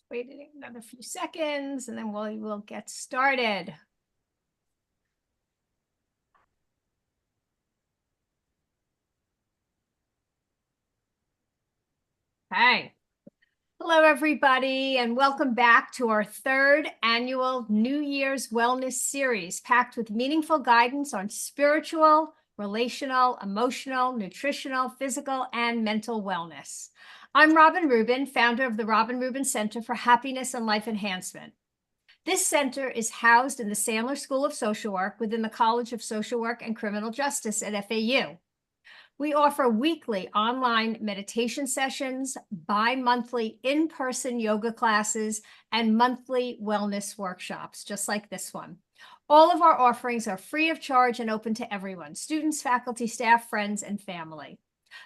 Wait another few seconds and then we'll get started. Hey, hello everybody, and welcome back to our third annual New Year's Wellness Series, packed with meaningful guidance on spiritual, relational, emotional, nutritional, physical, and mental wellness. I'm Robin Rubin, founder of the Robin Rubin Center for Happiness and Life Enhancement. This center is housed in the Sandler School of Social Work within the College of Social Work and Criminal Justice at FAU. We offer weekly online meditation sessions, bi-monthly in-person yoga classes, and monthly wellness workshops, just like this one. All of our offerings are free of charge and open to everyone: students, faculty, staff, friends, and family.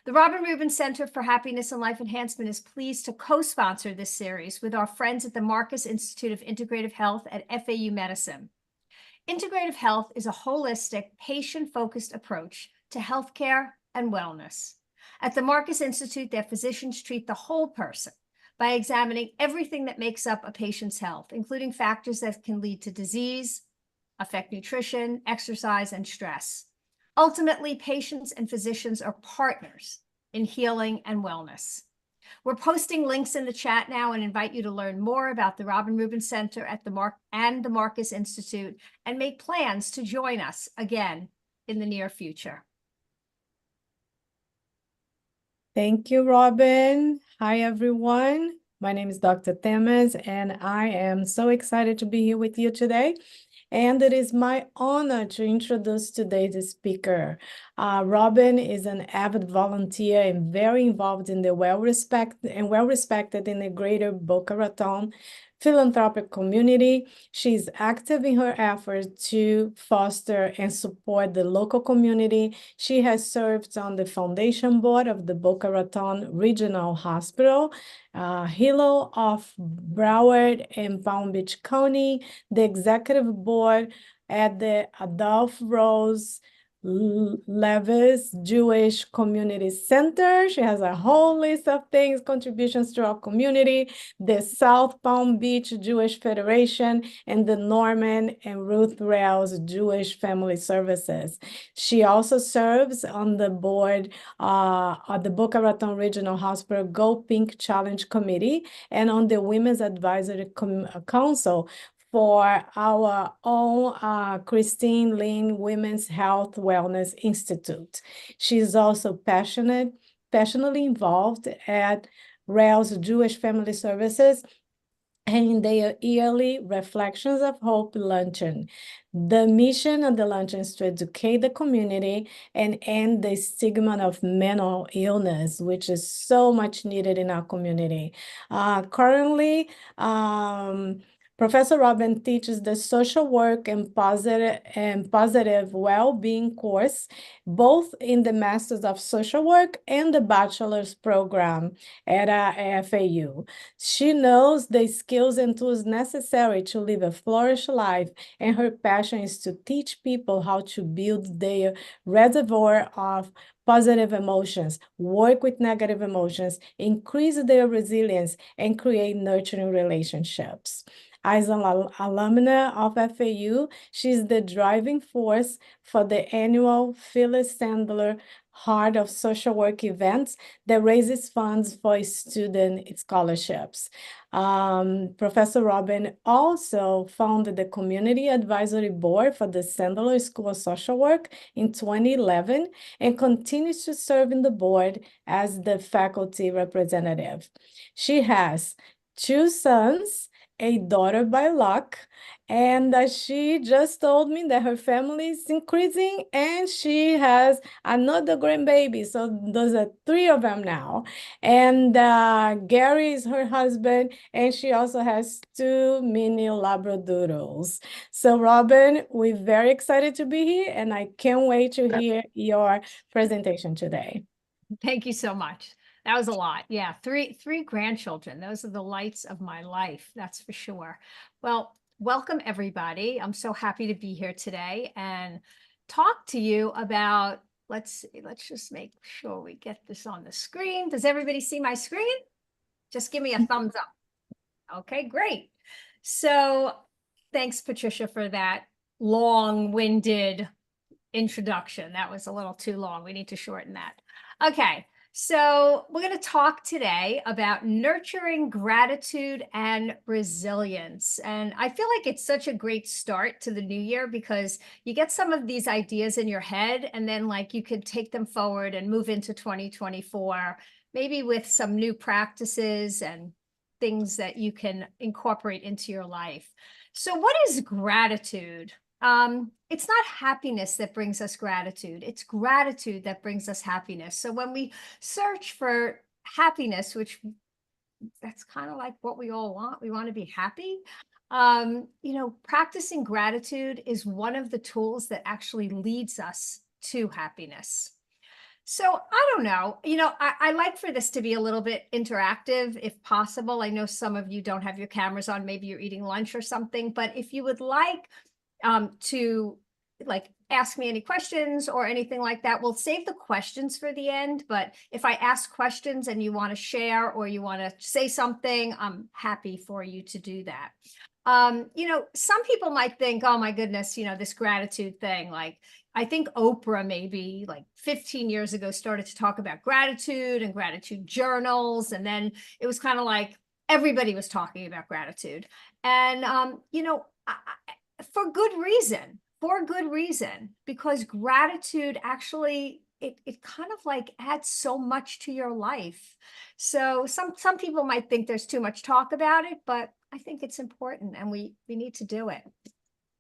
The Robin Rubin Center for Happiness and Life Enhancement is pleased to co-sponsor this series with our friends at the Marcus Institute of Integrative Health at FAU Medicine. Integrative health is a holistic, patient-focused approach to healthcare and wellness. At the Marcus Institute, their physicians treat the whole person by examining everything that makes up a patient's health, including factors that can lead to disease, affect nutrition, exercise, and stress. Ultimately, patients and physicians are partners in healing and wellness. We're posting links in the chat now and invite you to learn more about the Robin Rubin Center at the Marcus Institute and make plans to join us again in the near future. Thank you, Robin. Hi, everyone. My name is Dr. Temes, and I am so excited to be here with you today. And it is my honor to introduce today's speaker. Robin is an avid volunteer and very involved in the well-respected in the greater Boca Raton philanthropic community. She's active in her efforts to foster and support the local community. She has served on the foundation board of the Boca Raton Regional Hospital, Hilo of Broward and Palm Beach County, the executive board at the Adolph Rose Levis Jewish Community Center. She has a whole list of things, contributions to our community, the South Palm Beach Jewish Federation, and the Norman and Ruth Rails Jewish Family Services. She also serves on the board of the Boca Raton Regional Hospital Go Pink Challenge Committee and on the Women's Advisory Council for our own Christine Lynn Women's Health Wellness Institute. She's also passionately involved at Rails Jewish Family Services and in their yearly Reflections of Hope luncheon. The mission of the luncheon is to educate the community and end the stigma of mental illness, which is so much needed in our community. Currently, Professor Robin teaches the social work and positive well-being course, both in the Masters of Social Work and the bachelor's program at FAU. She knows the skills and tools necessary to live a flourished life, and her passion is to teach people how to build their reservoir of positive emotions, work with negative emotions, increase their resilience, and create nurturing relationships. As an alumna of FAU, she's the driving force for the annual Phyllis Sandler Heart of Social Work events that raises funds for student scholarships. Professor Robin also founded the Community Advisory Board for the Sandler School of Social Work in 2011 and continues to serve in the board as the faculty representative. She has 2 sons, a daughter by luck, and she just told me that her family is increasing and she has another grandbaby. So those are 3 of them now. And Gary is her husband, and she also has 2 mini Labradoodles. So Robin, we're very excited to be here, and I can't wait to hear your presentation today. Thank you so much. That was a lot. Yeah, three grandchildren. Those are the lights of my life, that's for sure. Well, welcome everybody. I'm so happy to be here today and talk to you about, let's just make sure we get this on the screen. Does everybody see my screen? Just give me a thumbs up. Okay, great. So thanks, Patricia, for that long-winded introduction. That was a little too long. We need to shorten that. Okay, so we're going to talk today about nurturing gratitude and resilience. And I feel like it's such a great start to the new year because you get some of these ideas in your head and then like you could take them forward and move into 2024, maybe with some new practices and things that you can incorporate into your life. So what is gratitude? It's not happiness that brings us gratitude. It's gratitude that brings us happiness. So when we search for happiness, which that's kind of like what we all want, we want to be happy. Practicing gratitude is one of the tools that actually leads us to happiness. So I don't know, I like for this to be a little bit interactive if possible. I know some of you don't have your cameras on, maybe you're eating lunch or something, but if you would like to like ask me any questions or anything like that, we'll save the questions for the end. But if I ask questions and you want to share or you want to say something, I'm happy for you to do that. Some people might think, oh my goodness, this gratitude thing, like I think Oprah maybe like 15 years ago started to talk about gratitude and gratitude journals. And then it was kind of like everybody was talking about gratitude. And, for good reason, because gratitude actually, it kind of like adds so much to your life. So some people might think there's too much talk about it, but I think it's important and we need to do it.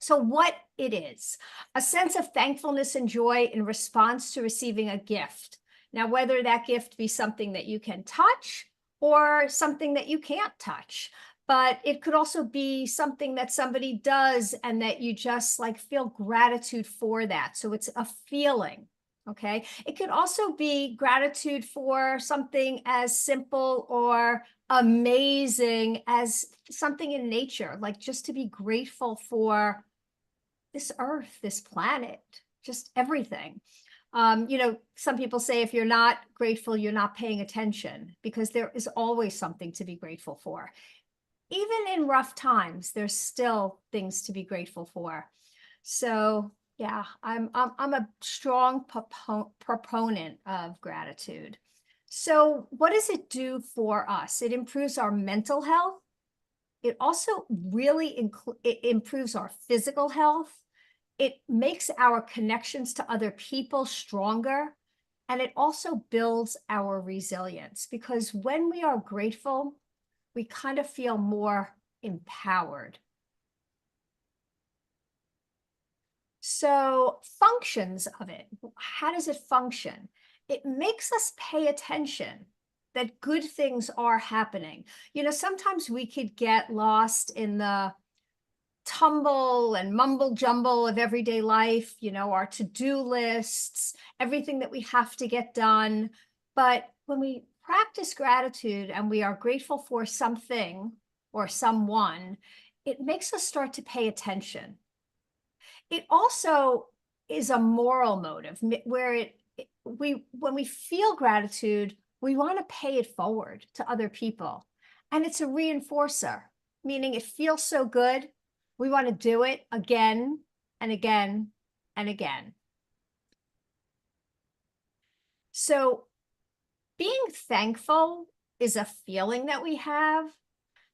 So what it is, a sense of thankfulness and joy in response to receiving a gift. Now, whether that gift be something that you can touch or something that you can't touch, but it could also be something that somebody does and that you just like feel gratitude for that. So it's a feeling. Okay. It could also be gratitude for something as simple or amazing as something in nature, like just to be grateful for this earth, this planet, just everything. Some people say if you're not grateful, you're not paying attention, because there is always something to be grateful for. Even in rough times, there's still things to be grateful for. So yeah, I'm a strong proponent of gratitude. So what does it do for us? It improves our mental health. It also really it improves our physical health. It makes our connections to other people stronger. And it also builds our resilience, because when we are grateful, we kind of feel more empowered. So functions of it, how does it function? It makes us pay attention that good things are happening. Sometimes we could get lost in the tumble and mumble jumble of everyday life, our to-do lists, everything that we have to get done. But when we practice gratitude and we are grateful for something or someone, it makes us start to pay attention. It also is a moral motive where when we feel gratitude, we want to pay it forward to other people. And it's a reinforcer, meaning it feels so good. We want to do it again and again and again. So being thankful is a feeling that we have.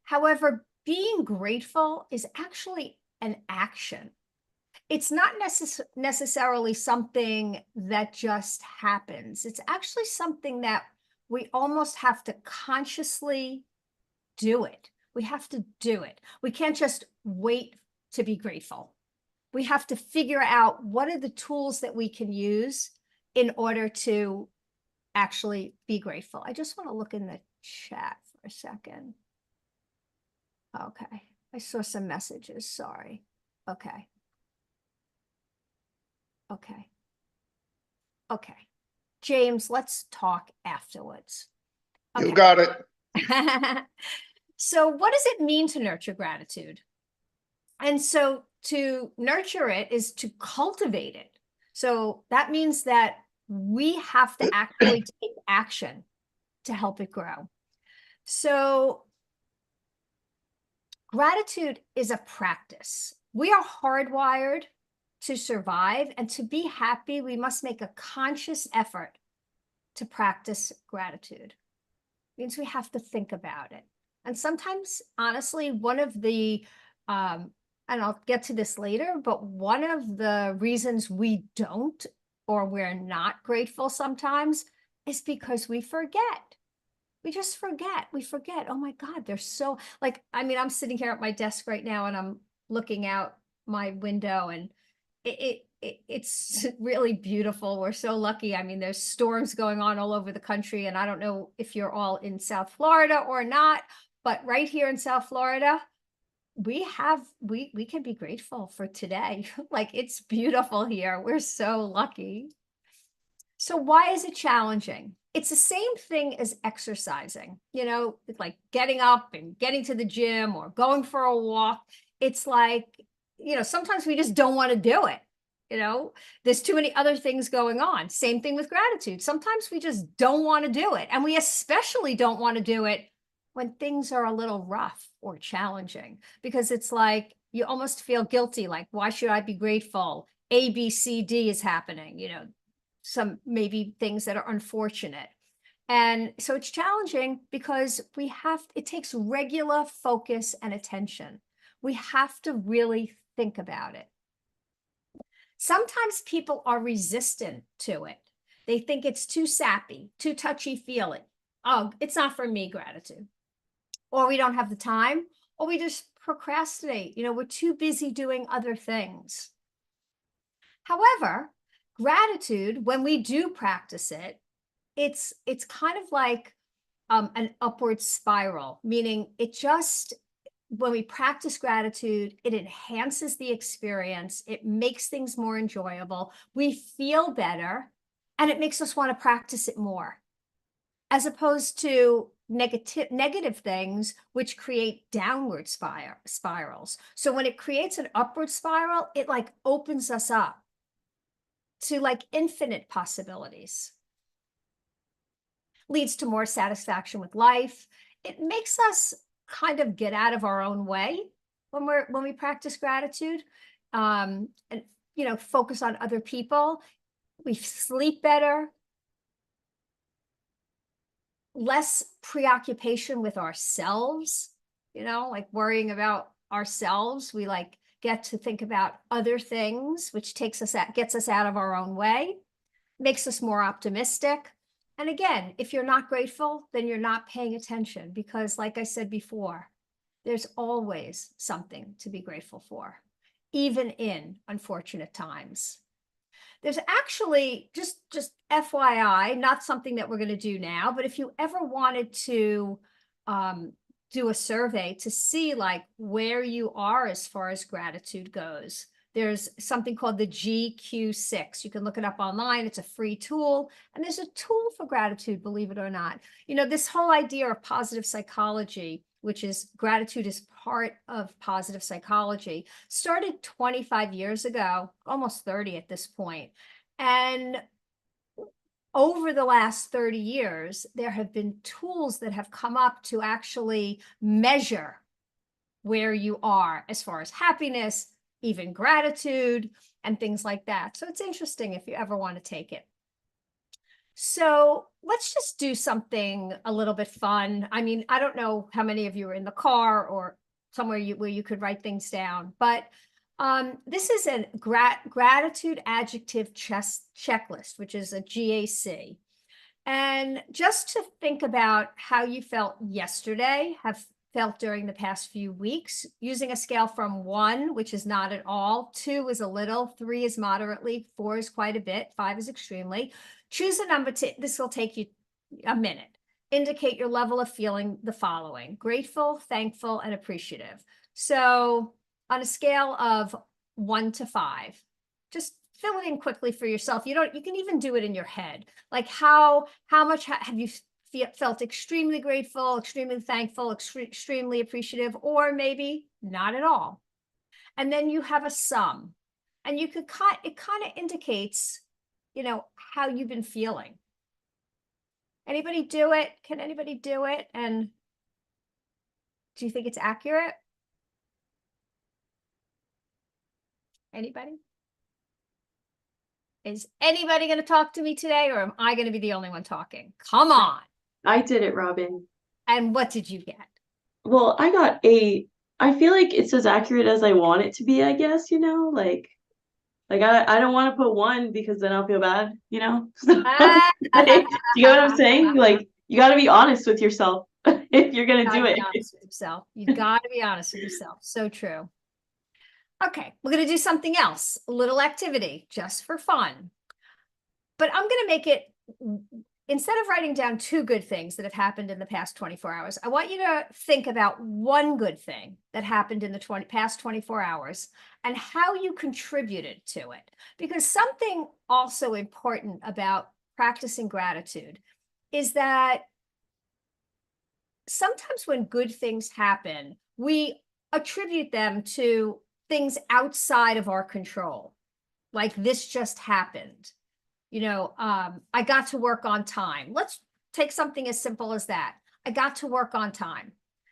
However, being grateful is actually an action. It's not necessarily something that just happens. It's actually something that we almost have to consciously do it. We have to do it. We can't just wait to be grateful. We have to figure out what are the tools that we can use in order to actually be grateful. I just want to look in the chat for a second. Okay, I saw some messages, sorry. Okay. Okay. James, let's talk afterwards. Okay. You Okay. got it. So what does it mean to nurture gratitude? And so to nurture it is to cultivate it. So that means that we have to actually take action to help it grow. So Gratitude is a practice. We are hardwired to survive, and to be happy, we must make a conscious effort to practice gratitude. It means we have to think about it. And sometimes, honestly, one of the, and I'll get to this later, but one of the reasons we don't or we're not grateful sometimes is because we forget. We just forget. We forget. Oh my God, they're so like, I mean, I'm sitting here at my desk right now and I'm looking out my window, and it's really beautiful. We're so lucky. I mean, there's storms going on all over the country, and I don't know if you're all in South Florida or not, but right here in South Florida, we can be grateful for today. Like, it's beautiful here. We're so lucky. So why is it challenging? It's the same thing as exercising, like getting up and getting to the gym or going for a walk. It's like, sometimes we just don't want to do it. There's too many other things going on. Same thing with gratitude. Sometimes we just don't want to do it. And we especially don't want to do it when things are a little rough or challenging, because it's like you almost feel guilty. Like, why should I be grateful? A, B, C, D is happening, some maybe things that are unfortunate. And so it's challenging because it takes regular focus and attention. We have to really think about it. Sometimes people are resistant to it. They think it's too sappy, too touchy-feely. Oh, it's not for me, gratitude. Or we don't have the time, or we just procrastinate. We're too busy doing other things. However, gratitude, when we do practice it, it's kind of like an upward spiral, meaning when we practice gratitude, it enhances the experience, it makes things more enjoyable, we feel better, and it makes us want to practice it more, as opposed to negative things, which create downward spirals. So when it creates an upward spiral, it like opens us up to like infinite possibilities, leads to more satisfaction with life. It makes us kind of get out of our own way when we practice gratitude, and focus on other people. We sleep better, less preoccupation with ourselves, like worrying about ourselves. We like get to think about other things, which gets us out of our own way, makes us more optimistic. And again, if you're not grateful, then you're not paying attention, because like I said before, there's always something to be grateful for, even in unfortunate times. There's actually, just FYI, not something that we're going to do now, but if you ever wanted to do a survey to see like where you are as far as gratitude goes, there's something called the GQ6. You can look it up online. It's a free tool. And there's a tool for gratitude, believe it or not. This whole idea of positive psychology, which is gratitude is part of positive psychology, started 25 years ago, almost 30 at this point. And over the last 30 years, there have been tools that have come up to actually measure where you are as far as happiness, even gratitude, and things like that. So it's interesting if you ever want to take it. So let's just do something a little bit fun. I mean, I don't know how many of you are in the car or somewhere where you could write things down, but this is a gratitude adjective checklist, which is a GAC. And just to think about how you felt yesterday, have felt during the past few weeks, using a scale from 1, which is not at all, 2 is a little, 3 is moderately, 4 is quite a bit, 5 is extremely. Choose a number. This will take you a minute. Indicate your level of feeling the following: grateful, thankful, and appreciative. So on a scale of 1 to 5, just fill it in quickly for yourself. You can even do it in your head. Like how much have you felt extremely grateful, extremely thankful, extremely appreciative, or maybe not at all. And then you have a sum, and it kind of indicates, how you've been feeling. Anybody do it? Can anybody do it? And do you think it's accurate? Anybody? Is anybody going to talk to me today, or am I going to be the only one talking? Come on. I did it, Robin. And what did you get? Well, I got a, I feel like it's as accurate as I want it to be, I guess, like I don't want to put one because then I'll feel bad, So, like, you know what I'm saying? Like, you got to be honest with yourself if you're going to do Gotta it. be honest with yourself. You got to be honest with yourself. So true. Okay, we're going to do something else, a little activity just for fun. But I'm going to make it, instead of writing down 2 good things that have happened in the past 24 hours, I want you to think about one good thing that happened in the past 24 hours and how you contributed to it. Because something also important about practicing gratitude is that sometimes when good things happen, we attribute them to things outside of our control. Like this just happened. I got to work on time. Let's take something as simple as that. I got to work on time.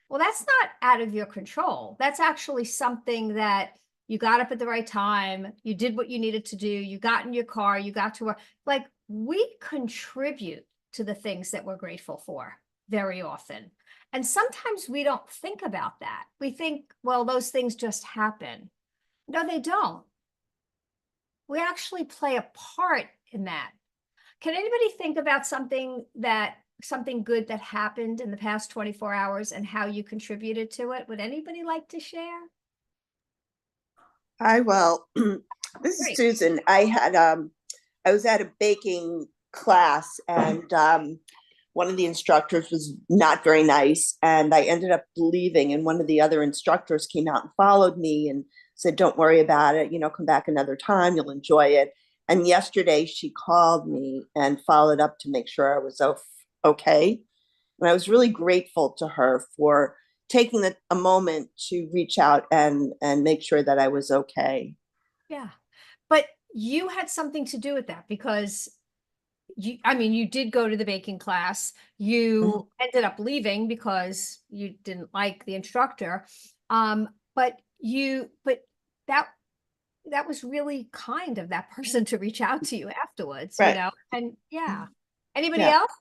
Well, that's not out of your control. That's actually something that you got up at the right time. You did what you needed to do. You got in your car. You got to work. Like we contribute to the things that we're grateful for very often. And sometimes we don't think about that. We think, well, those things just happen. No, they don't. We actually play a part in that. Can anybody think about something good that happened in the past 24 hours and how you contributed to it? Would anybody like to share? Hi, well, this is Great. Susan. I was at a baking class and one of the instructors was not very nice and I ended up leaving and one of the other instructors came out and followed me and said, don't worry about it, come back another time, you'll enjoy it. And yesterday she called me and followed up to make sure I was okay. And I was really grateful to her for taking a moment to reach out and make sure that I was okay. Yeah. But you had something to do with that because you did go to the baking class. You ended up leaving because you didn't like the instructor. But that was really kind of that person to reach out to you afterwards, Right. And yeah. Anybody Yeah. else?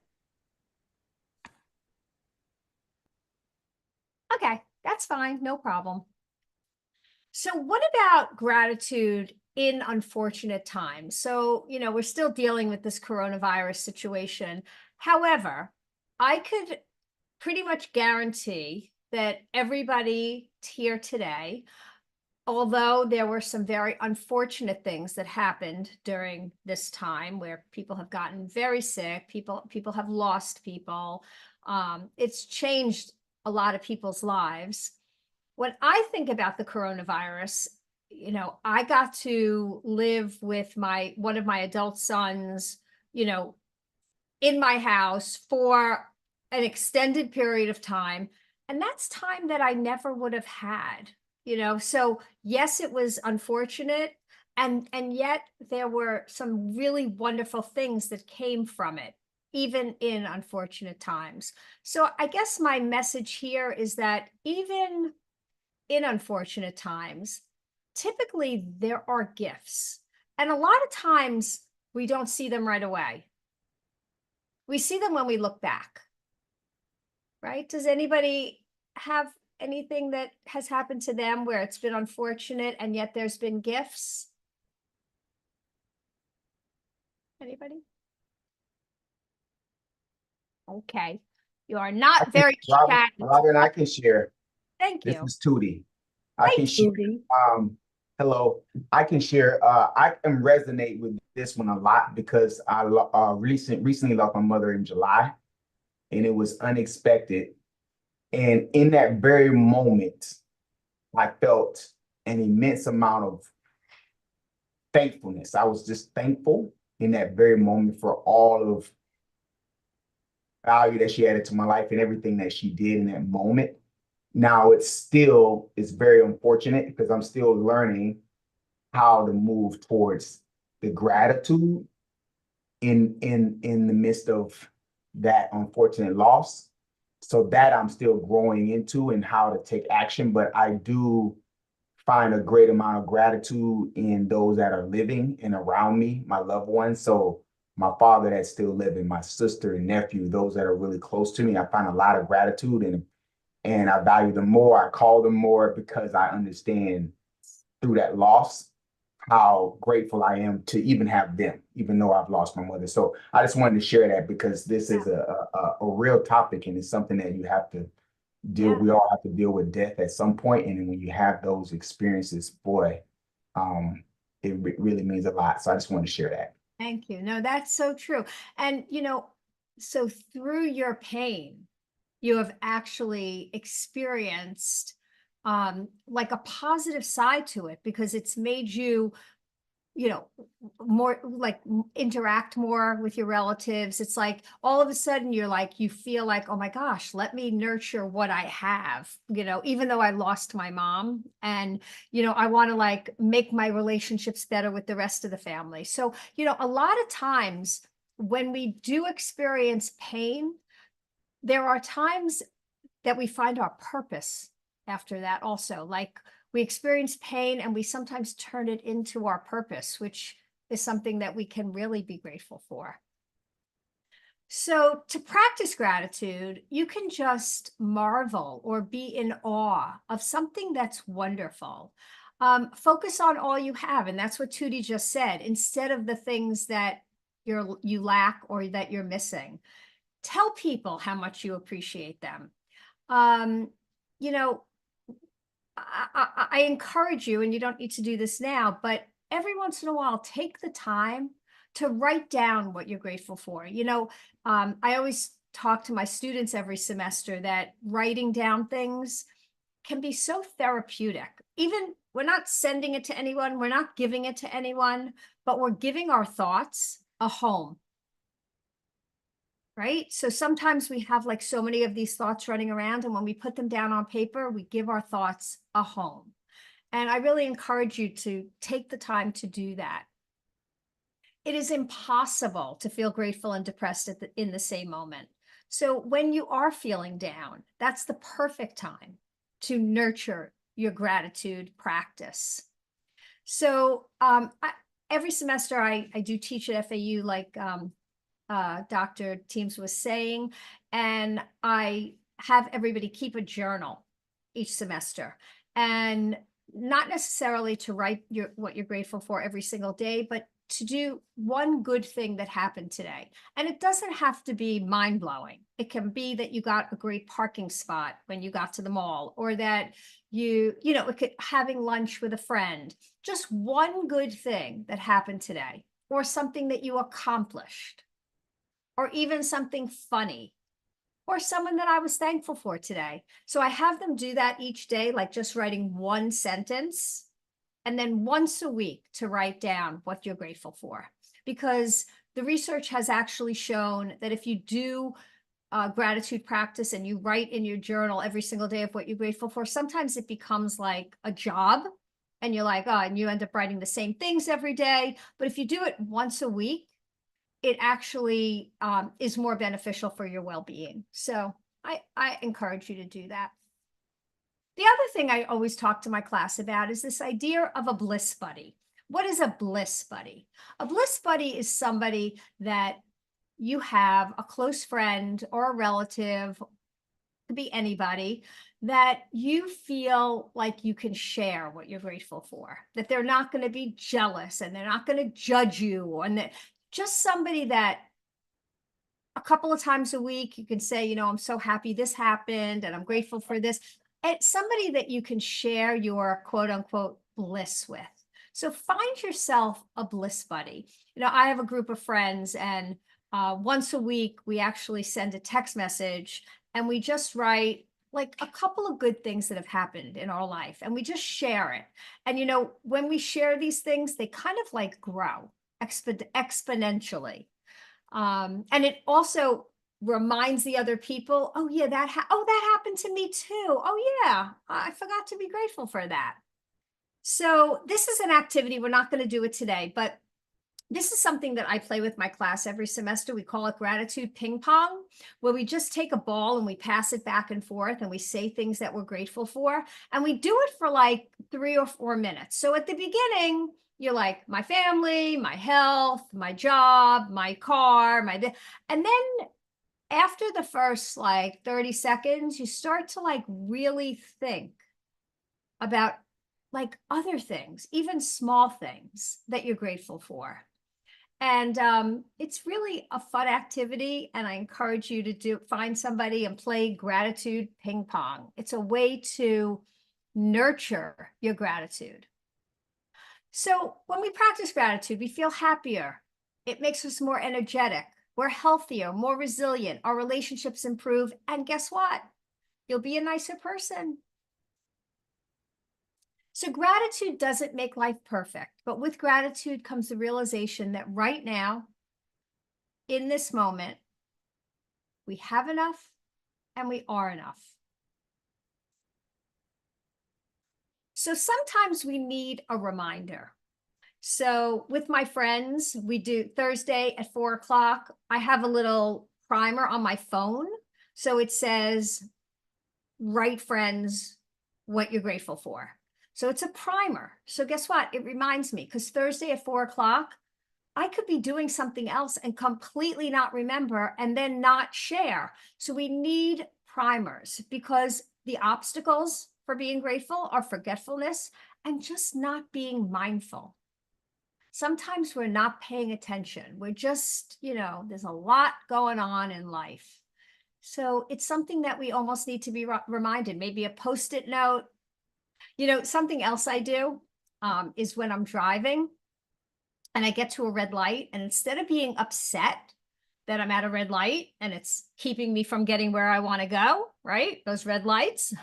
Okay, that's fine, no problem. So what about gratitude in unfortunate times? So, we're still dealing with this coronavirus situation. However, I could pretty much guarantee that everybody here today, although there were some very unfortunate things that happened during this time where people have gotten very sick, people have lost people, it's changed a lot of people's lives. When I think about the coronavirus, I got to live with one of my adult sons, in my house for an extended period of time. And that's time that I never would have had, So yes, it was unfortunate. And yet there were some really wonderful things that came from it, even in unfortunate times. So I guess my message here is that even in unfortunate times, typically there are gifts. And a lot of times we don't see them right away. We see them when we look back, right? Does anybody have anything that has happened to them where it's been unfortunate and yet there's been gifts? Anybody? Okay. You are not very chatty. Robin, I can share. Thank This you. is Tootie. I can share. Hello. I can share. I can resonate with this one a lot because I recently lost my mother in July, and it was unexpected. And in that very moment, I felt an immense amount of thankfulness. I was just thankful in that very moment for all of value that she added to my life and everything that she did in that moment. Now it's very unfortunate because I'm still learning how to move towards the gratitude in the midst of that unfortunate loss. So that I'm still growing into and how to take action. But I do find a great amount of gratitude in those that are living and around me, my loved ones. So my father that's still living, my sister and nephew, those that are really close to me, I find a lot of gratitude and I value them more. I call them more because I understand through that loss how grateful I am to even have them, even though I've lost my mother. So I just wanted to share that because this is a real topic and it's something that you have to deal. Yeah. We all have to deal with death at some point, and then when you have those experiences, boy, really means a lot. So I just wanted to share that. Thank you. No, that's so true. And, so through your pain, you have actually experienced like a positive side to it because it's made you, more like interact more with your relatives. It's like all of a sudden you're like, you feel like, oh my gosh, let me nurture what I have, even though I lost my mom and, I want to like make my relationships better with the rest of the family. So, a lot of times when we do experience pain, there are times that we find our purpose after that also. Like we experience pain and we sometimes turn it into our purpose, which is something that we can really be grateful for. So to practice gratitude, you can just marvel or be in awe of something that's wonderful. Focus on all you have. And that's what Tootie just said, instead of the things that you lack or that you're missing. Tell people how much you appreciate them. I encourage you, and you don't need to do this now, but every once in a while, take the time to write down what you're grateful for. I always talk to my students every semester that writing down things can be so therapeutic. Even we're not sending it to anyone, we're not giving it to anyone, but we're giving our thoughts a home. Right? So sometimes we have like so many of these thoughts running around, and when we put them down on paper, we give our thoughts a home. And I really encourage you to take the time to do that. It is impossible to feel grateful and depressed in the same moment. So when you are feeling down, that's the perfect time to nurture your gratitude practice. So every semester I do teach at FAU, like Dr. Teams was saying, and I have everybody keep a journal each semester, and not necessarily to write what you're grateful for every single day, but to do one good thing that happened today. And it doesn't have to be mind-blowing. It can be that you got a great parking spot when you got to the mall, or that having lunch with a friend, just one good thing that happened today, or something that you accomplished, or even something funny, or someone that I was thankful for today. So I have them do that each day, like just writing one sentence, and then once a week to write down what you're grateful for. Because the research has actually shown that if you do gratitude practice and you write in your journal every single day of what you're grateful for, sometimes it becomes like a job, and you're like, oh, and you end up writing the same things every day. But if you do it once a week, it actually is more beneficial for your well-being. So I encourage you to do that. The other thing I always talk to my class about is this idea of a bliss buddy. What is a bliss buddy? A bliss buddy is somebody that you have, a close friend or a relative, could be anybody, that you feel like you can share what you're grateful for, that they're not going to be jealous and they're not going to judge you, and that just somebody that a couple of times a week you can say, I'm so happy this happened and I'm grateful for this. And somebody that you can share your quote unquote bliss with. So find yourself a bliss buddy. I have a group of friends, and once a week we actually send a text message, and we just write like a couple of good things that have happened in our life, and we just share it. And when we share these things, they kind of like grow exponentially. And it also reminds the other people, oh yeah, that happened to me too. Oh yeah, I forgot to be grateful for that. So this is an activity. We're not going to do it today, but this is something that I play with my class every semester. We call it gratitude ping pong, where we just take a ball and we pass it back and forth and we say things that we're grateful for. And we do it for like 3 or 4 minutes. So at the beginning, you're like, my family, my health, my job, my car, and then after the first like 30 seconds, you start to like really think about like other things, even small things that you're grateful for. And it's really a fun activity, and I encourage you to find somebody and play gratitude ping pong. It's a way to nurture your gratitude. So when we practice gratitude, we feel happier. It makes us more energetic. We're healthier, more resilient. Our relationships improve. And guess what? You'll be a nicer person. So gratitude doesn't make life perfect, but with gratitude comes the realization that right now, in this moment, we have enough and we are enough. So sometimes we need a reminder. So with my friends, we do Thursday at 4 o'clock. I have a little primer on my phone. So it says, write friends what you're grateful for. So it's a primer. So guess what? It reminds me, because Thursday at 4 o'clock, I could be doing something else and completely not remember and then not share. So we need primers, because the obstacles for being grateful are forgetfulness and just not being mindful. Sometimes we're not paying attention. We're just, there's a lot going on in life. So it's something that we almost need to be reminded, maybe a Post-it note. Something else I do is when I'm driving and I get to a red light, and instead of being upset that I'm at a red light and it's keeping me from getting where I want to go, right? Those red lights,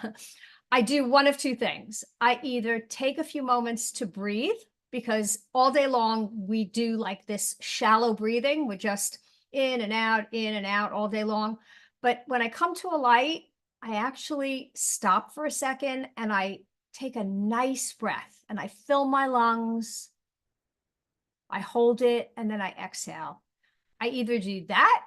I do one of two things. I either take a few moments to breathe, because all day long we do like this shallow breathing. We're just in and out all day long. But when I come to a light, I actually stop for a second and I take a nice breath and I fill my lungs. I hold it and then I exhale. I either do that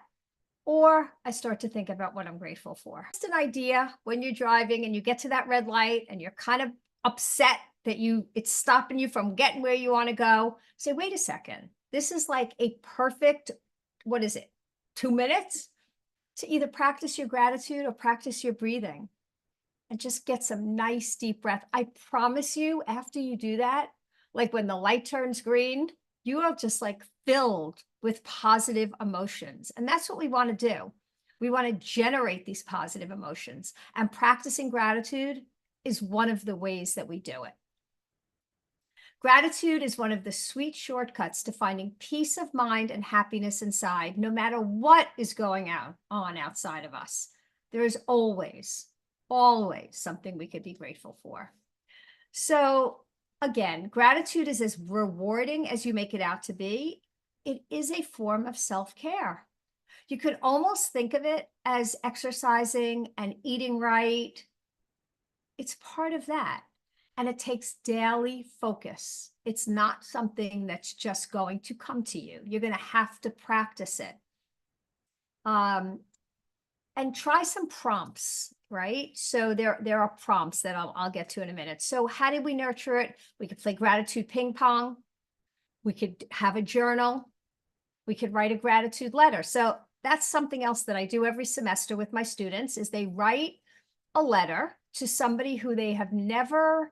or I start to think about what I'm grateful for. Just an idea when you're driving and you get to that red light and you're kind of upset that it's stopping you from getting where you want to go. Say, wait a second. This is like a perfect, 2 minutes to either practice your gratitude or practice your breathing, and just get some nice deep breath. I promise you, after you do that, like when the light turns green, you are just like filled with positive emotions. And that's what we want to do. We want to generate these positive emotions, and practicing gratitude is one of the ways that we do it. Gratitude is one of the sweet shortcuts to finding peace of mind and happiness inside, no matter what is going on outside of us. There is always something we could be grateful for. So again, gratitude is as rewarding as you make it out to be. It is a form of self-care. You could almost think of it as exercising and eating right. It's part of that. And it takes daily focus. It's not something that's just going to come to you. You're going to have to practice it. And try some prompts, right? So there are prompts that I'll get to in a minute. So how did we nurture it? We could play gratitude ping pong. We could have a journal. We could write a gratitude letter. So that's something else that I do every semester with my students, is they write a letter to somebody who they have never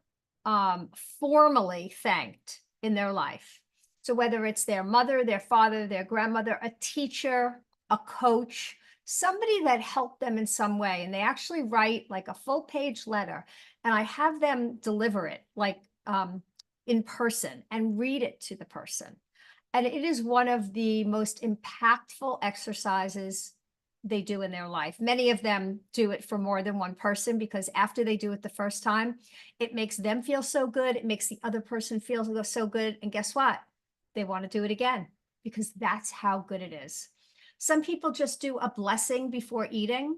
formally thanked in their life. So whether it's their mother, their father, their grandmother, a teacher, a coach, somebody that helped them in some way, and they actually write like a full page letter, and I have them deliver it like in person and read it to the person. And it is one of the most impactful exercises they do in their life. Many of them do it for more than one person, because after they do it the first time, it makes them feel so good. It makes the other person feel so good. And guess what? They want to do it again, because that's how good it is. Some people just do a blessing before eating.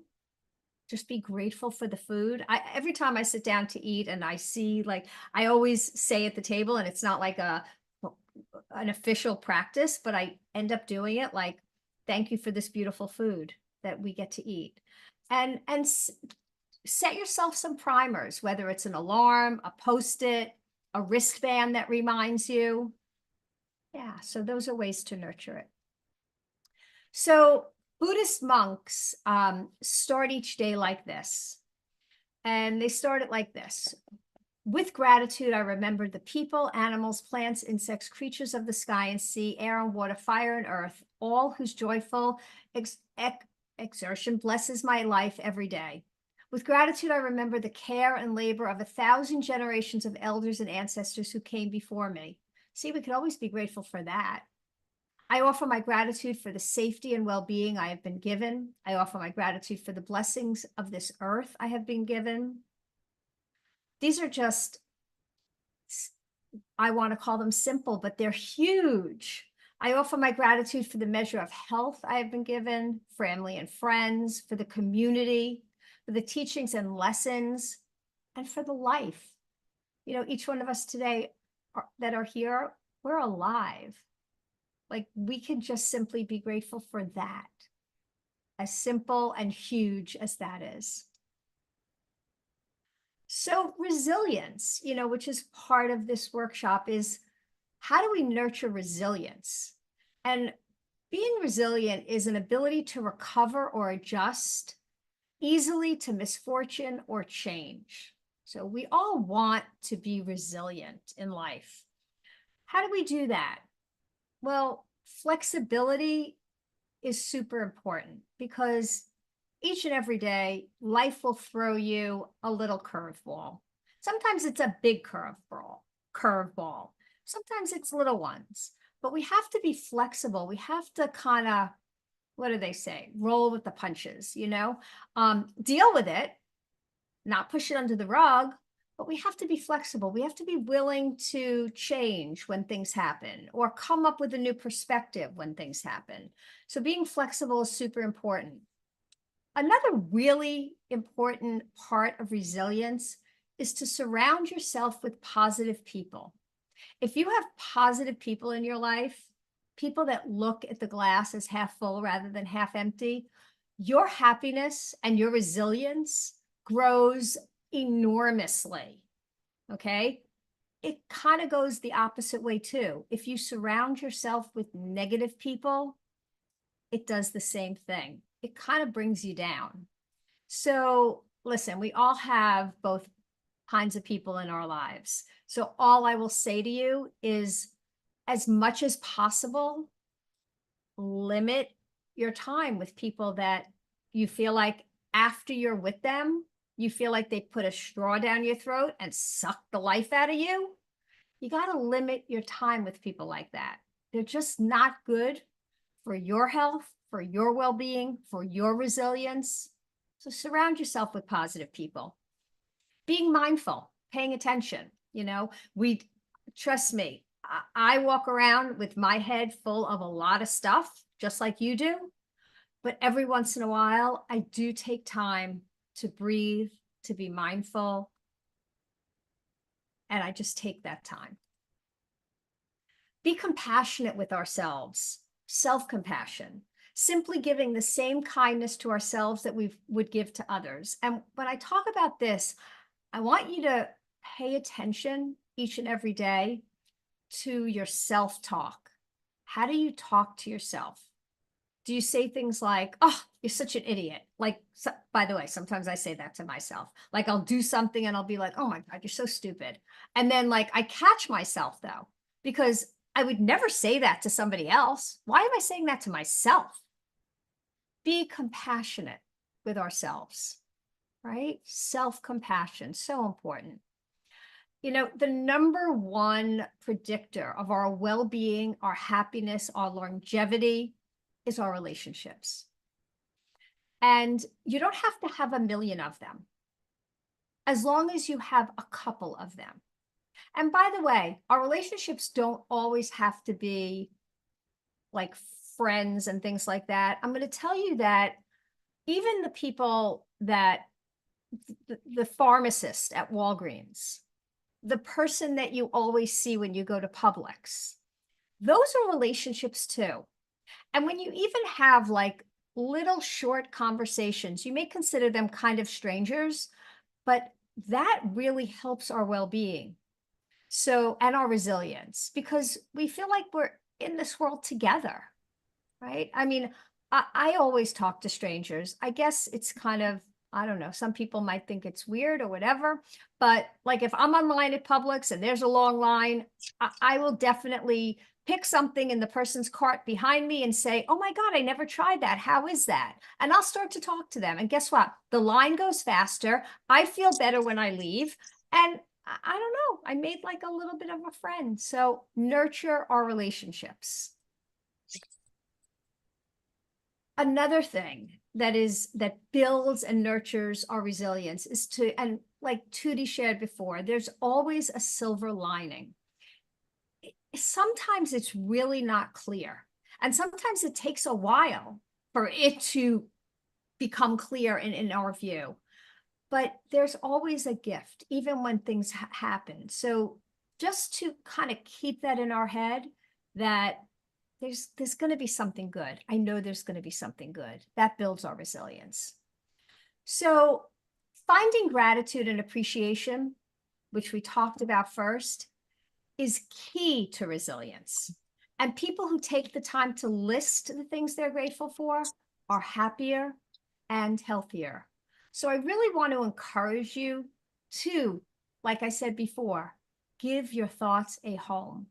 Just be grateful for the food. Every time I sit down to eat and I see, like, I always say at the table, and it's not like an official practice, but I end up doing it like, thank you for this beautiful food that we get to eat. And set yourself some primers, whether it's an alarm, a Post-it, a wristband that reminds you. Yeah, so those are ways to nurture it. So Buddhist monks start each day like this. And they start it like this. With gratitude, I remember the people, animals, plants, insects, creatures of the sky and sea, air and water, fire and earth, all whose joyful exertion blesses my life every day. With gratitude, I remember the care and labor of 1,000 generations of elders and ancestors who came before me. See, we could always be grateful for that. I offer my gratitude for the safety and well-being I have been given. I offer my gratitude for the blessings of this earth I have been given. These are just, I want to call them simple, but they're huge. I offer my gratitude for the measure of health I have been given, family and friends, for the community, for the teachings and lessons, and for the life. You know, each one of us today that are here, we're alive. Like, we can just simply be grateful for that, as simple and huge as that is. So resilience, you know, which is part of this workshop, is how do we nurture resilience? And being resilient is an ability to recover or adjust easily to misfortune or change. So we all want to be resilient in life. How do we do that? Well, flexibility is super important because each and every day, life will throw you a little curveball. Sometimes it's a big curveball. Sometimes it's little ones, but we have to be flexible. We have to kind of, what do they say? Roll with the punches, you know, deal with it, not push it under the rug, but we have to be flexible. We have to be willing to change when things happen or come up with a new perspective when things happen. So being flexible is super important. Another really important part of resilience is to surround yourself with positive people. If you have positive people in your life, people that look at the glass as half full rather than half empty, your happiness and your resilience grows enormously, okay? It kind of goes the opposite way too. If you surround yourself with negative people, it does the same thing. It kind of brings you down. So listen, we all have both kinds of people in our lives. So all I will say to you is, as much as possible, limit your time with people that you feel like after you're with them, you feel like they put a straw down your throat and suck the life out of you. You got to limit your time with people like that. They're just not good for your health, for your well-being, for your resilience. So surround yourself with positive people. Being mindful, paying attention, you know, trust me, I walk around with my head full of a lot of stuff, just like you do. But every once in a while, I do take time to breathe, to be mindful. And I just take that time. Be compassionate with ourselves, self-compassion, simply giving the same kindness to ourselves that we would give to others. And when I talk about this, I want you to pay attention each and every day to your self-talk. How do you talk to yourself? Do you say things like, oh, you're such an idiot? Like, by the way, sometimes I say that to myself. Like, I'll do something and I'll be like, oh my God, you're so stupid. And then like, I catch myself though, because I would never say that to somebody else. Why am I saying that to myself? Be compassionate with ourselves, right? Self-compassion, so important. You know, the number one predictor of our well-being, our happiness, our longevity is our relationships. And you don't have to have a million of them, as long as you have a couple of them. And by the way, our relationships don't always have to be like friends and things like that. I'm going to tell you that even the people that, the pharmacist at Walgreens, the person that you always see when you go to Publix, those are relationships too. And when you even have like little short conversations, you may consider them kind of strangers, but that really helps our well-being. So, and our resilience, because we feel like we're in this world together, right? I mean, I always talk to strangers. I guess it's kind of, I don't know, some people might think it's weird or whatever, but like if I'm online at Publix and there's a long line, I will definitely pick something in the person's cart behind me and say, oh my God, I never tried that. How is that? And I'll start to talk to them. And guess what? The line goes faster. I feel better when I leave. And I don't know, I made like a little bit of a friend. So nurture our relationships. Another thing that builds and nurtures our resilience is to, and like Tootie shared before, there's always a silver lining. Sometimes it's really not clear. And sometimes it takes a while for it to become clear in our view. But there's always a gift, even when things happen. So just to kind of keep that in our head, that there's going to be something good. I know there's going to be something good. That builds our resilience. So finding gratitude and appreciation, which we talked about first, is key to resilience. And people who take the time to list the things they're grateful for are happier and healthier. So I really want to encourage you to, like I said before, give your thoughts a home.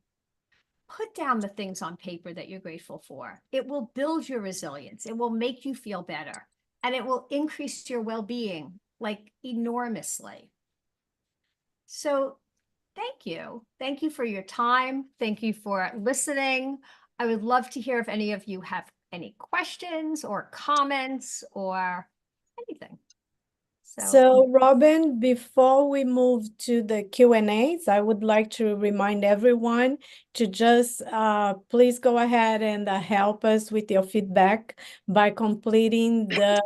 Put down the things on paper that you're grateful for. It will build your resilience. It will make you feel better. And it will increase your well-being like enormously. So thank you. Thank you for your time. Thank you for listening. I would love to hear if any of you have any questions or comments or anything. So, Robin, before we move to the Q&As, I would like to remind everyone to just please go ahead and help us with your feedback by completing the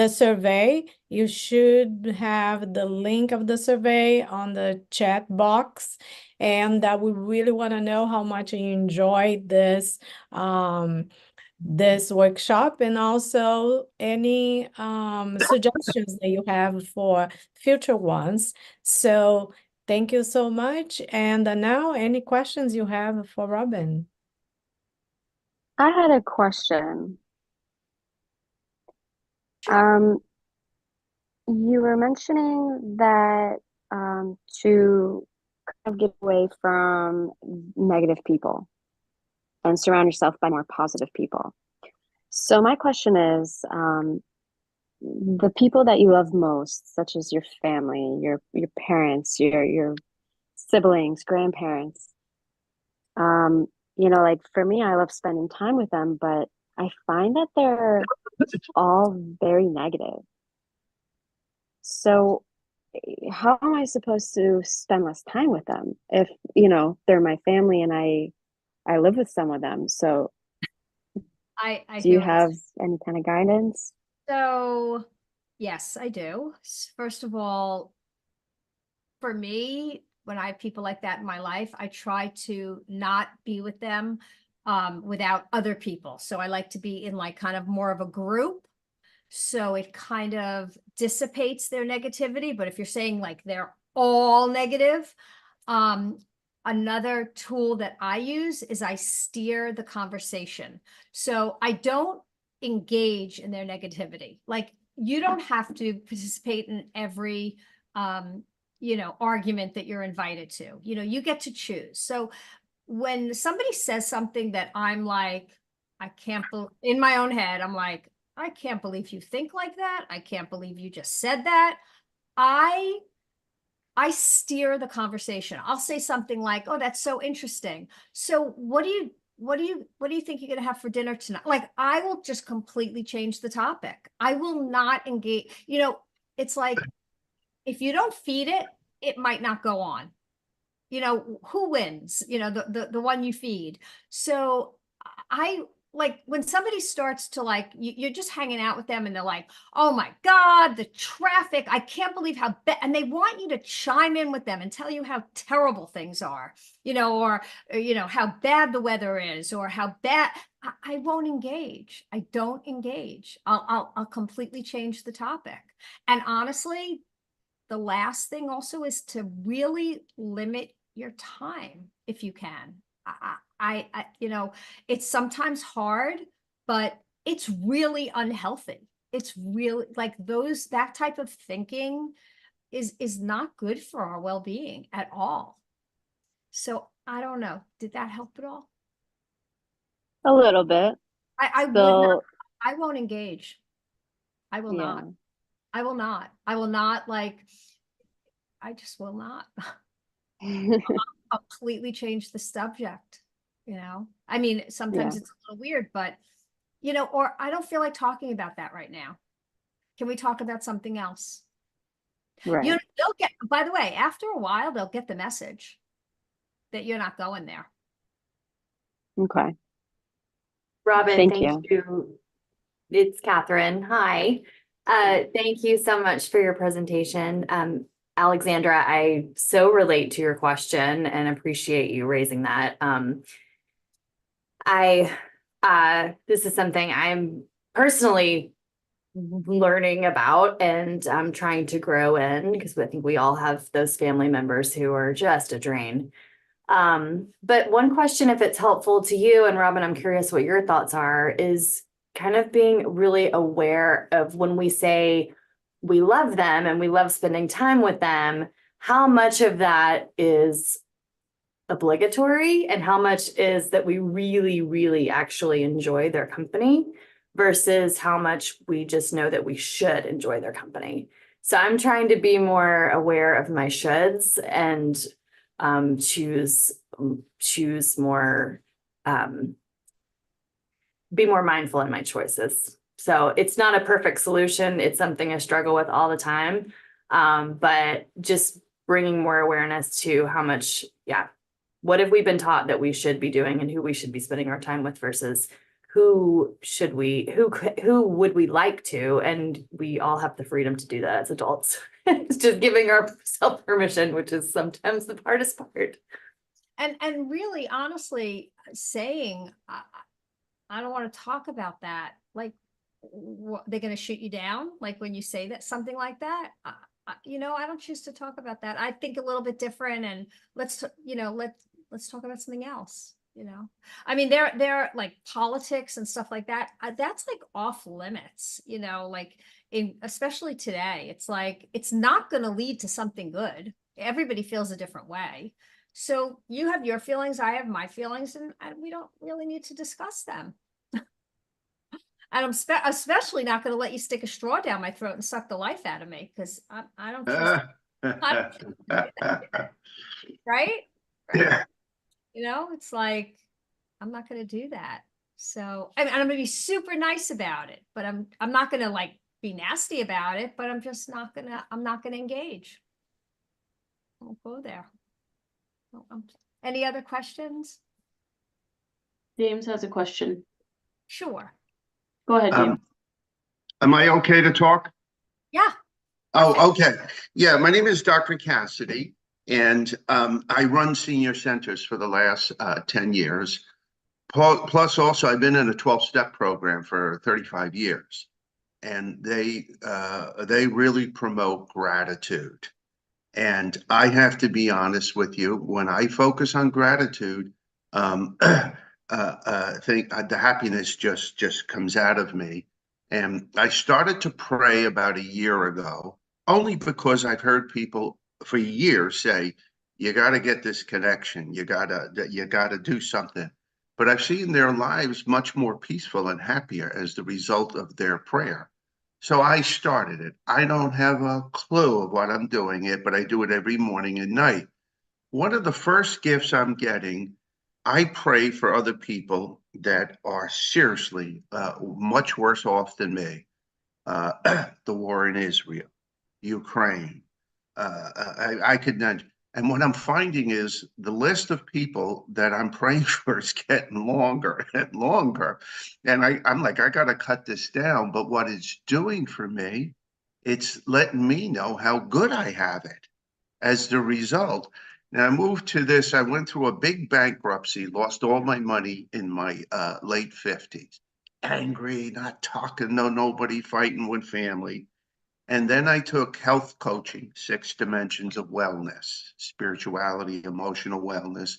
survey. You should have the link of the survey on the chat box, and we really want to know how much you enjoyed this workshop, and also any suggestions that you have for future ones. So thank you so much. And now any questions you have for Robin? I had a question. You were mentioning that to kind of get away from negative people and surround yourself by more positive people. So my question is, the people that you love most, such as your family, your parents, your siblings, grandparents, like for me, I love spending time with them, but I find that they're all very negative. So how am I supposed to spend less time with them if, they're my family and I live with some of them? So I do you have any kind of guidance? So yes, I do. First of all, for me, when I have people like that in my life, I try to not be with them without other people. So I like to be in like kind of more of a group. So it kind of dissipates their negativity. But if you're saying like they're all negative, another tool that I use is I steer the conversation. So I don't engage in their negativity. Like you don't have to participate in every argument that you're invited to. You get to choose. So when somebody says something that I'm like, I can't believe, in my own head, I'm like, I can't believe you think like that. I can't believe you just said that. I steer the conversation. I'll say something like, oh, that's so interesting. So what do you think you're going to have for dinner tonight? Like, I will just completely change the topic. I will not engage. It's like, if you don't feed it, it might not go on. Who wins? The one you feed. So I like when somebody starts to like, you're just hanging out with them and they're like, oh my God, the traffic, I can't believe how bad, and they want you to chime in with them and tell you how terrible things are, or how bad the weather is, or how bad, I won't engage. I don't engage. I'll completely change the topic. And honestly, the last thing also is to really limit your time if you can. It's sometimes hard, but it's really unhealthy. It's really like that type of thinking is not good for our well-being at all. So I don't know. Did that help at all? A little bit. I would Still, not, I won't engage. I will yeah. not. I will not. I will not like, I just will not. Completely change the subject, I mean, sometimes Yeah. it's a little weird, but or I don't feel like talking about that right now. Can we talk about something else? Right. They'll get, by the way, after a while, they'll get the message that you're not going there. Okay. Robin, Thank thank you. you. It's Catherine. Hi. Thank you so much for your presentation. Alexandra, I so relate to your question and appreciate you raising that. This is something I'm personally learning about and I'm trying to grow in, because I think we all have those family members who are just a drain. But one question, if it's helpful to you, and Robin, I'm curious what your thoughts are, is kind of being really aware of when we say we love them and we love spending time with them, how much of that is obligatory and how much is that we really, really actually enjoy their company versus how much we just know that we should enjoy their company. So I'm trying to be more aware of my shoulds and choose more, be more mindful in my choices. So it's not a perfect solution. It's something I struggle with all the time. But just bringing more awareness to how much, what have we been taught that we should be doing and who we should be spending our time with versus who would we like to, and we all have the freedom to do that as adults. It's just giving ourselves permission, which is sometimes the hardest part. And really, honestly, saying, I don't want to talk about that. Like, they're going to shoot you down. Like when you say that, something like that, I don't choose to talk about that. I think a little bit different, and let's talk about something else. I mean, they're like politics and stuff like that. That's like off limits, like especially today, it's like, it's not going to lead to something good. Everybody feels a different way. So you have your feelings, I have my feelings, and we don't really need to discuss them. And I'm especially not going to let you stick a straw down my throat and suck the life out of me, because I don't right? Yeah. It's like, I'm not going to do that. So, and I'm going to be super nice about it, but I'm not going to like be nasty about it, but I'm not going to engage. I won't go there. Any other questions? James has a question. Sure. Go ahead, James. Am I okay to talk? Yeah. Oh, okay. Yeah, my name is Dr. Cassidy, and I run senior centers for the last 10 years. Plus, also, I've been in a 12-step program for 35 years, and they really promote gratitude. And I have to be honest with you, when I focus on gratitude, think the happiness just comes out of me. And I started to pray about a year ago, only because I've heard people for years say, you got to get this connection. You gotta do something. But I've seen their lives much more peaceful and happier as the result of their prayer. So I started it. I don't have a clue of what I'm doing it, but I do it every morning and night. One of the first gifts I'm getting, I pray for other people that are seriously much worse off than me. The war in Israel, Ukraine. I could not, And what I'm finding is the list of people that I'm praying for is getting longer and longer. And I'm like, I got to cut this down. But what it's doing for me, it's letting me know how good I have it as the result. Now I moved to this, I went through a big bankruptcy, lost all my money in my late 50s. Angry, not talking, nobody, fighting with family. And then I took health coaching, 6 dimensions of wellness, spirituality, emotional wellness.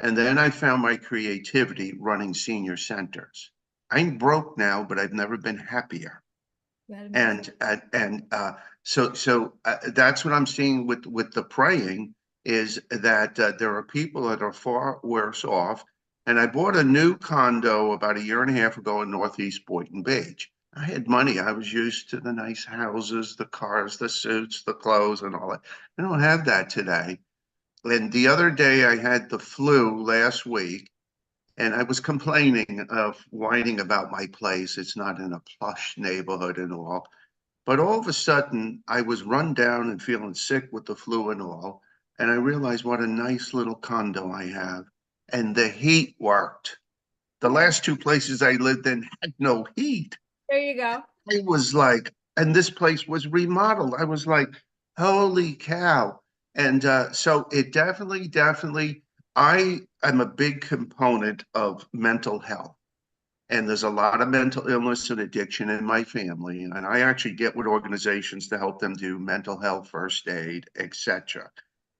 And then I found my creativity running senior centers. I'm broke now, but I've never been happier. And so that's what I'm seeing with the praying is that there are people that are far worse off. And I bought a new condo about a year and a half ago in Northeast Boynton Beach. I had money. I was used to the nice houses, the cars, the suits, the clothes, and all that. I don't have that today. And the other day I had the flu last week, and I was complaining of whining about my place. It's not in a plush neighborhood and all. But all of a sudden, I was run down and feeling sick with the flu and all. And I realized what a nice little condo I have. And the heat worked. The last 2 places I lived in had no heat. There you go. I was like, and this place was remodeled. I was like, holy cow. And so it definitely, I am a big component of mental health. And there's a lot of mental illness and addiction in my family. And I actually get with organizations to help them do mental health, first aid, etc.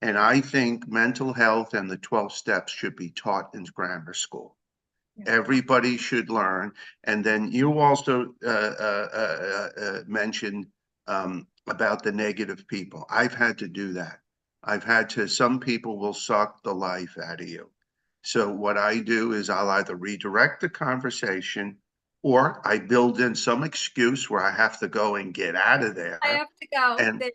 And I think mental health and the 12 steps should be taught in grammar school. Everybody should learn. And then you also mentioned about the negative people. I've had to do that. Some people will suck the life out of you. So what I do is I'll either redirect the conversation or I build in some excuse where I have to go and get out of there. I have to go.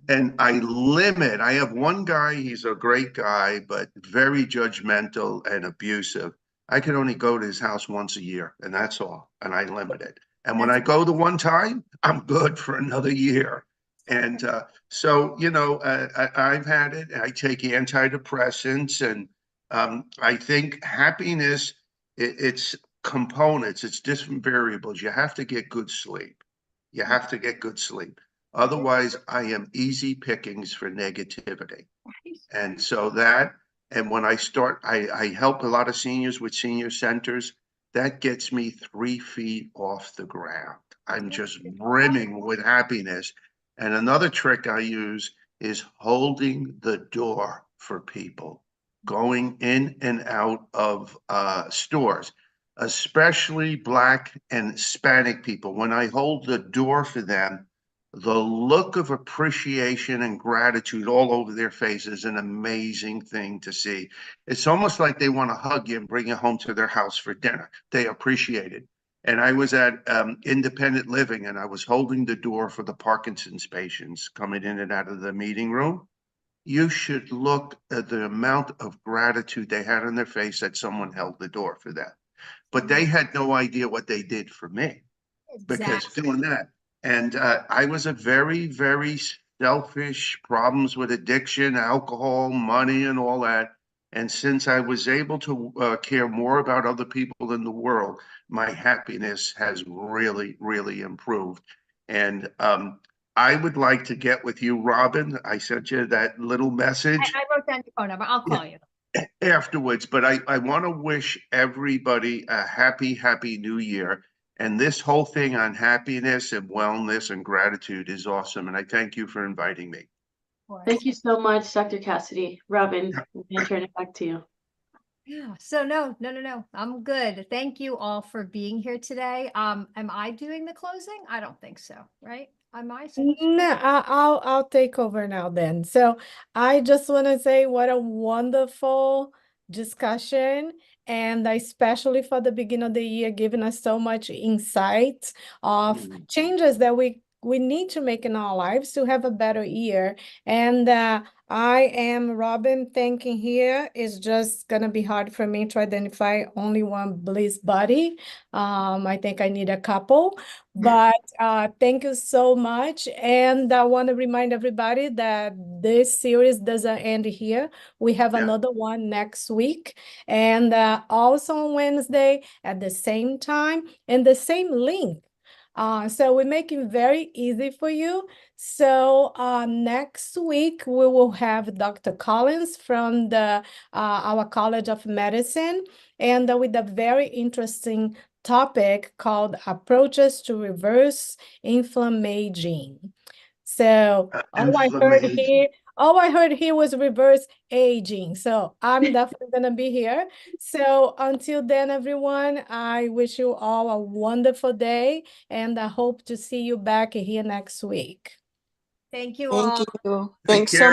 And I limit. I have one guy, he's a great guy, but very judgmental and abusive. I can only go to his house once a year, and that's all. And I limit it. And when I go the one time, I'm good for another year. And so, I've had it. I take antidepressants, and I think happiness, it's components, it's different variables. You have to get good sleep. You have to get good sleep. Otherwise, I am easy pickings for negativity. And so and when I start, I help a lot of seniors with senior centers. That gets me 3 feet off the ground. I'm just brimming with happiness. And another trick I use is holding the door for people, going in and out of stores, especially Black and Hispanic people. When I hold the door for them, the look of appreciation and gratitude all over their face is an amazing thing to see. It's almost like they want to hug you and bring you home to their house for dinner. They appreciate it. And I was at independent living, and I was holding the door for the Parkinson's patients coming in and out of the meeting room. You should look at the amount of gratitude they had on their face that someone held the door for them. But they had no idea what they did for me because doing that. And I was a very, very selfish, problems with addiction, alcohol, money, and all that. And since I was able to care more about other people in the world, my happiness has really, really improved. And I would like to get with you, Robin. I sent you that little message. I wrote down your phone number. I'll call you Afterwards, but I want to wish everybody a happy New Year. And this whole thing on happiness and wellness and gratitude is awesome. And I thank you for inviting me. Thank you so much, Dr. Cassidy. Robin, I'll turn it back to you. Yeah. So no. I'm good. Thank you all for being here today. Am I doing the closing? I don't think so, right? Am I? No, I'll take over now then. So I just want to say what a wonderful discussion, and especially for the beginning of the year, giving us so much insight of changes that we need to make in our lives to have a better year. And I am Robin. Thinking here is just gonna be hard for me to identify only one bliss buddy. I think I need a couple, but thank you so much. And I want to remind everybody that this series doesn't end here. We have Yeah. another one next week, and also on Wednesday at the same time and the same link. So we make it very easy for you. So next week we will have Dr. Collins from the our College of Medicine, and with a very interesting topic called Approaches to Reverse Inflammaging. So Inflammation. all I heard here was reverse aging. So I'm definitely gonna be here. So until then, everyone, I wish you all a wonderful day, and I hope to see you back here next week. Thank you Thank all. you. Take Thanks so care.